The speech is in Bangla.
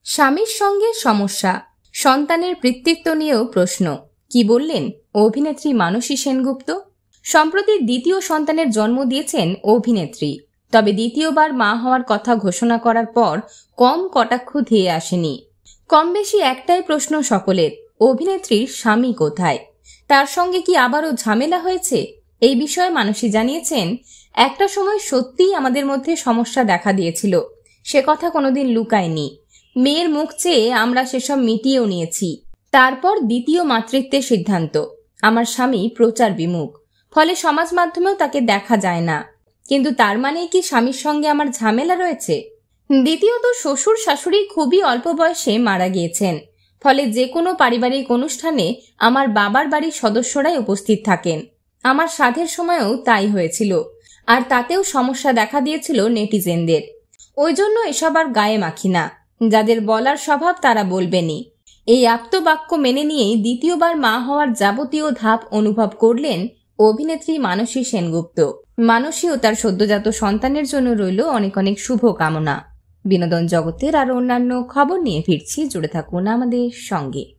স্বামীর সঙ্গে সমস্যা, সন্তানের পিতৃত্ব নিয়েও প্রশ্ন। কি বললেন অভিনেত্রী মানসী সেনগুপ্ত? সম্প্রতি দ্বিতীয় সন্তানের জন্ম দিয়েছেন অভিনেত্রী। তবে দ্বিতীয়বার মা হওয়ার কথা ঘোষণা করার পর কম কটাক্ষ ধেয়ে আসেনি। কম বেশি একটাই প্রশ্ন সকলের, অভিনেত্রীর স্বামী কোথায়? তার সঙ্গে কি আবারও ঝামেলা হয়েছে? এই বিষয়ে মানসী জানিয়েছেন, একটা সময় সত্যিই আমাদের মধ্যে সমস্যা দেখা দিয়েছিল, সে কথা কোনোদিন লুকায়নি। মেয়ের মুখ চেয়ে আমরা সেসব মিটিয়েও নিয়েছি। তারপর দ্বিতীয় মাতৃত্বের সিদ্ধান্ত। আমার স্বামী প্রচার বিমুখ, ফলে সমাজ মাধ্যমেও তাকে দেখা যায় না। কিন্তু তার মানে কি স্বামীর সঙ্গে আমার ঝামেলা রয়েছে? দ্বিতীয়ত, শ্বশুর শাশুড়ি খুবই অল্প বয়সে মারা গিয়েছেন, ফলে যে কোনো পারিবারিক অনুষ্ঠানে আমার বাবার বাড়ির সদস্যরাই উপস্থিত থাকেন। আমার শ্রাদ্ধের সময়ও তাই হয়েছিল, আর তাতেও সমস্যা দেখা দিয়েছিল নেটিজেনদের। ওই জন্য এসব আর গায়ে মাখি না। যাদের বলার স্বভাব তারা বলবেনই। এই আপ্তবাক্য মেনে নিয়েই দ্বিতীয়বার মা হওয়ার যাবতীয় ধাপ অনুভব করলেন অভিনেত্রী মানসী সেনগুপ্ত। মানসী ও তার সদ্যজাত সন্তানের জন্য রইল অনেক অনেক শুভ কামনা। বিনোদন জগতের আরো অন্যান্য খবর নিয়ে ফিরছি, জুড়ে থাকুন আমাদের সঙ্গে।